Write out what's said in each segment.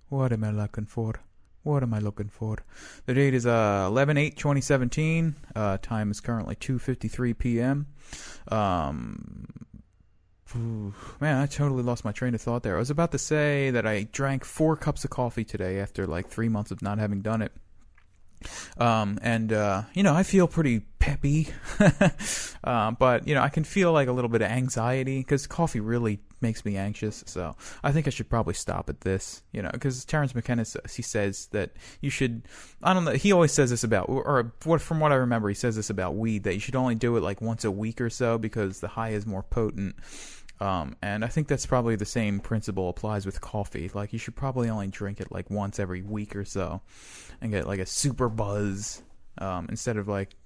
What am I looking for? What am I looking for? The date is 11/8/2017. Time is currently 2:53 p.m. Man, I totally lost my train of thought there. I was about to say that I drank 4 cups of coffee today after like 3 months of not having done it. I feel pretty peppy, but I can feel like a little bit of anxiety because coffee really makes me anxious. So I think I should probably stop at this, because Terrence McKenna, he says that you should, I don't know, he always says this about, from what I remember, he says this about weed, that you should only do it like once a week or so because the high is more potent. And I think that's probably the same principle applies with coffee. Like, you should probably only drink it like once every week or so and get like a super buzz, instead of like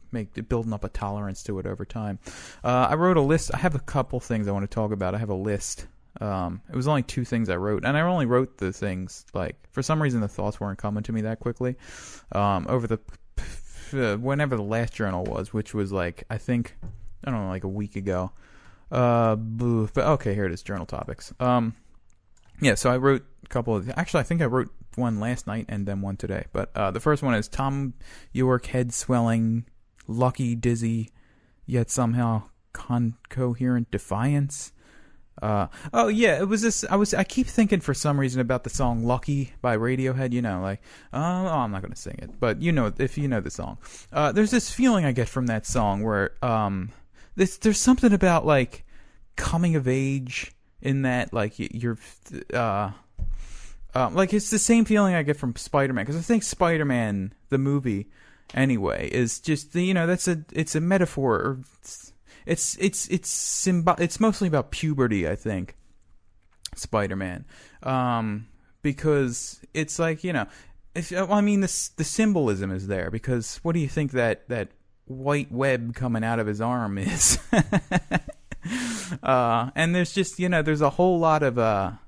building up a tolerance to it over time. I wrote a list. I have a couple things I want to talk about. I have a list. It was only 2 things I wrote, and I only wrote the things, like, for some reason the thoughts weren't coming to me that quickly. Over whenever the last journal was, which was like, I think, I don't know, like a week ago. But okay, here it is, journal topics. So I wrote a couple of, actually I think I wrote one last night and then one today, but the first one is Tom York head swelling, lucky, dizzy, yet somehow coherent defiance. It was this, I keep thinking for some reason about the song Lucky by Radiohead, I'm not gonna sing it, but if you know the song. There's this feeling I get from that song where, there's something about like coming of age in that, like, you're like, it's the same feeling I get from Spider-Man, because I think Spider-Man the movie anyway is just it's a metaphor, or it's mostly about puberty, I think, Spider-Man, because it's like, the symbolism is there, because what do you think that white web coming out of his arm is? And there's just, there's a whole lot of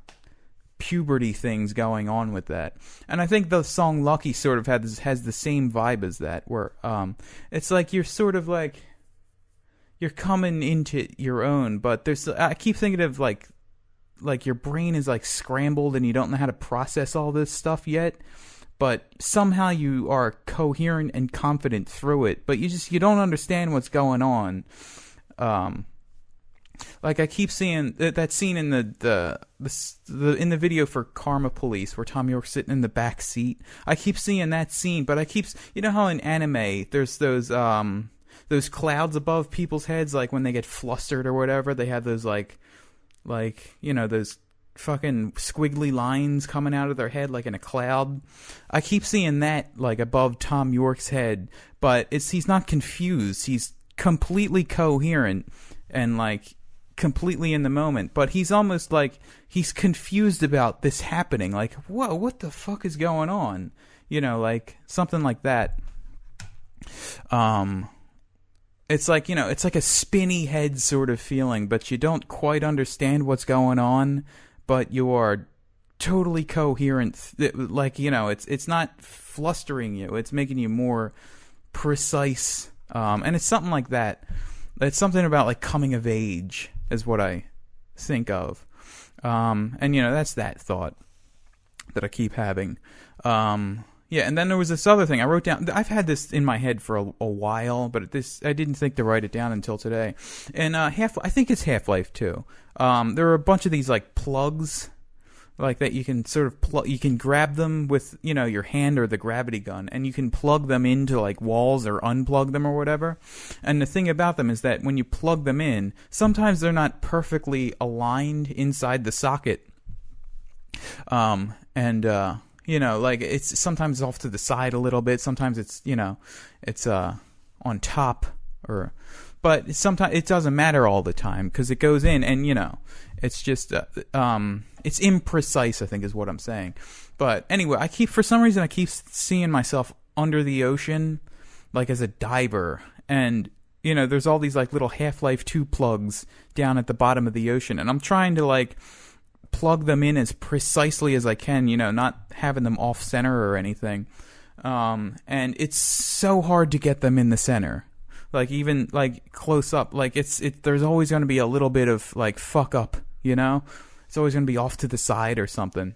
puberty things going on with that, and I think the song Lucky sort of has the same vibe as that, where it's like you're sort of like you're coming into your own, but I keep thinking of like your brain is like scrambled and you don't know how to process all this stuff yet, but somehow you are coherent and confident through it, but you don't understand what's going on. Like, I keep seeing that scene in the in the video for Karma Police where Tom York's sitting in the back seat. I keep seeing that scene, but how in anime there's those clouds above people's heads, like when they get flustered or whatever, they have those like those fucking squiggly lines coming out of their head like in a cloud. I keep seeing that like above Tom York's head, but he's not confused. He's completely coherent and like completely in the moment, but he's almost like he's confused about this happening. Like, whoa, what the fuck is going on? Like something like that. It's like, it's like a spinny head sort of feeling, but you don't quite understand what's going on, but you are totally coherent. Like, it's not flustering you. It's making you more precise. And it's something like that. It's something about like coming of age is what I think of. And that's that thought that I keep having. And then there was this other thing I wrote down. I've had this in my head for a while, but I didn't think to write it down until today. And I think it's Half-Life 2. There are a bunch of these like plugs, like that you can sort of you can grab them with your hand or the gravity gun, and you can plug them into like walls or unplug them or whatever. And the thing about them is that when you plug them in, sometimes they're not perfectly aligned inside the socket. Like it's sometimes off to the side a little bit. Sometimes it's it's on top, but sometimes it doesn't matter all the time because it goes in, and it's just it's imprecise, I think is what I'm saying. But anyway, for some reason I keep seeing myself under the ocean, like as a diver, and there's all these like little Half-Life 2 plugs down at the bottom of the ocean, and I'm trying to like plug them in as precisely as I can, not having them off center or anything. And it's so hard to get them in the center. Like even like close up, like there's always going to be a little bit of like fuck up, It's always going to be off to the side or something.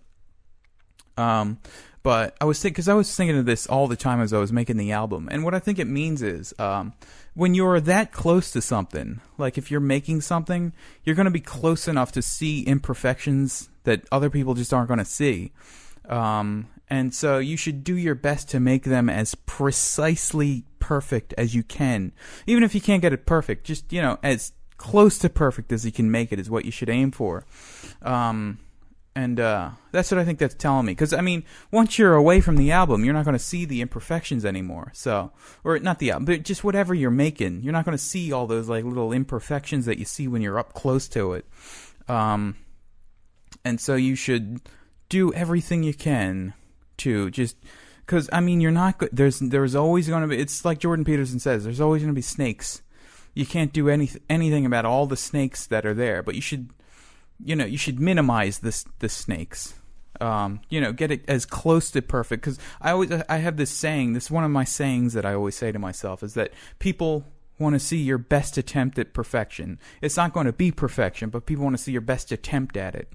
But I was because I was thinking of this all the time as I was making the album, and what I think it means is when you're that close to something, like if you're making something, you're going to be close enough to see imperfections that other people just aren't going to see. And so you should do your best to make them as precisely perfect as you can. Even if you can't get it perfect, just, as close to perfect as you can make it is what you should aim for. And that's what I think that's telling me. Because, once you're away from the album, you're not going to see the imperfections anymore. So, or not the album, but just whatever you're making. You're not going to see all those like little imperfections that you see when you're up close to it. And so you should do everything you can to just... Because, you're not... There's always going to be... It's like Jordan Peterson says, there's always going to be snakes. You can't do anything about all the snakes that are there, but you should... you should minimize the snakes. Get it as close to perfect. Because I have this saying. This is one of my sayings that I always say to myself is that people want to see your best attempt at perfection. It's not going to be perfection, but people want to see your best attempt at it.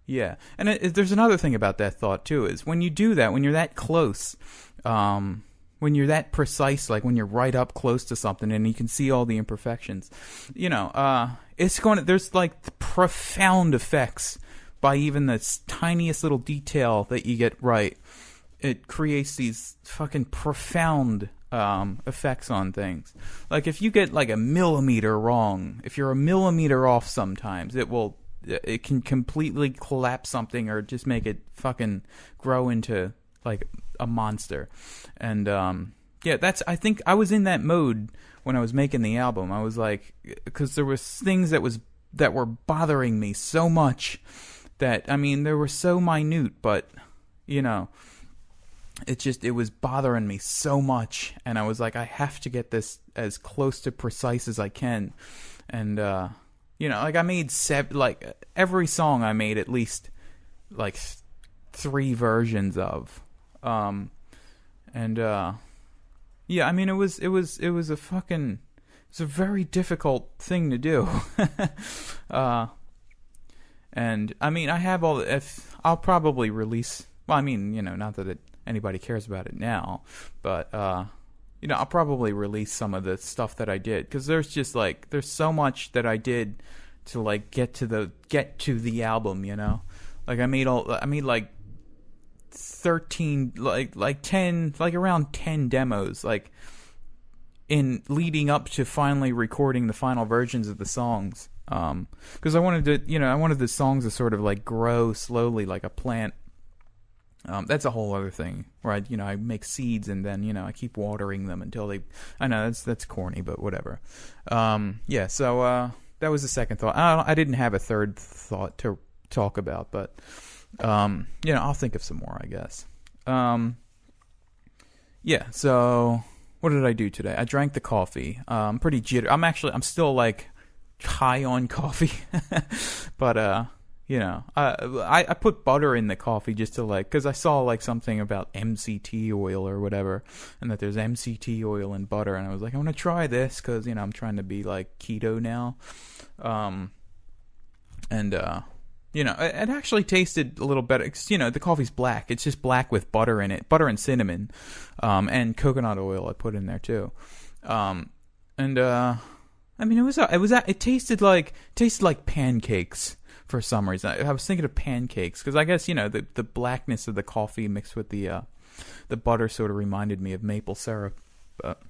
Yeah. And there's another thing about that thought too. Is when you do that, when you're that close. When you're that precise, like when you're right up close to something and you can see all the imperfections, there's like profound effects by even the tiniest little detail that you get right. It creates these fucking profound effects on things. Like if you get like a millimeter wrong, if you're a millimeter off sometimes, it can completely collapse something or just make it fucking grow into like a monster. And I think I was in that mode when I was making the album. I was like, because there was things that were bothering me so much that they were so minute, but it was bothering me so much, and I was like, I have to get this as close to precise as I can. And like I made every song I made at least like 3 versions of. It was a very difficult thing to do. And I have I'll probably release, not that anybody cares about it now, but, I'll probably release some of the stuff that I did, because there's so much that I did to like get to the album, like I made like 13 like 10 like around 10 demos like in leading up to finally recording the final versions of the songs, because I wanted the songs to sort of like grow slowly like a plant. That's a whole other thing where I make seeds and then I keep watering them until they... I know that's corny, but whatever. So that was the second thought. I didn't have a third thought to talk about, but I'll think of some more, I guess. So what did I do today? I drank the coffee. Pretty jittery. I'm still like high on coffee, but I put butter in the coffee just to because I saw like something about MCT oil or whatever, and that there's MCT oil in butter, and I was like, I want to try this because I'm trying to be like keto now, it actually tasted a little better. The coffee's black. It's just black with butter in it, butter and cinnamon, and coconut oil I put in there too, it tasted like pancakes. For some reason, I was thinking of pancakes because I guess the blackness of the coffee mixed with the butter sort of reminded me of maple syrup. But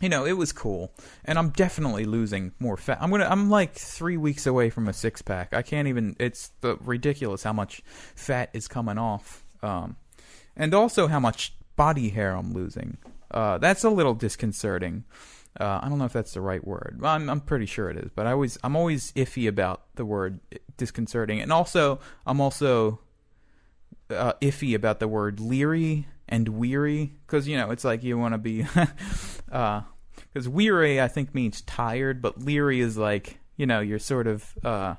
it was cool, and I'm definitely losing more fat. I'm like 3 weeks away from a 6-pack. I can't even. It's ridiculous how much fat is coming off, and also how much body hair I'm losing. That's a little disconcerting. I don't know if that's the right word. I'm pretty sure it is, but I'm always iffy about the word disconcerting, and also I'm iffy about the word leery and weary, because it's like you want to be because weary I think means tired, but leery is like you're sort of I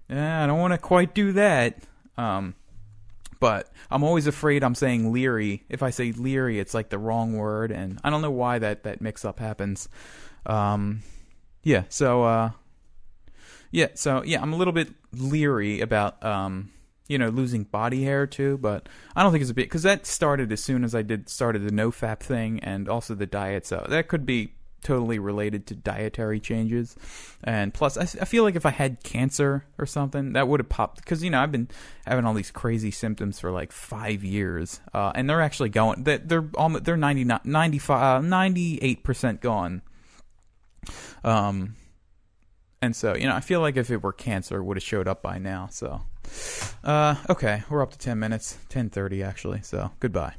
don't want to quite do that. But I'm always afraid I'm saying leery. If I say leery, it's like the wrong word, and I don't know why that mix-up happens. I'm a little bit leery about losing body hair too, but I don't think it's a big, because that started as soon as I started the no-fap thing and also the diet, so that could be totally related to dietary changes. And plus, I feel like if I had cancer or something, that would have popped, because I've been having all these crazy symptoms for like 5 years, and they're actually going. They're 99, 95, 98% gone. And so I feel like if it were cancer, it would have showed up by now. So, okay, we're up to 10 minutes, 10:30 actually. So goodbye.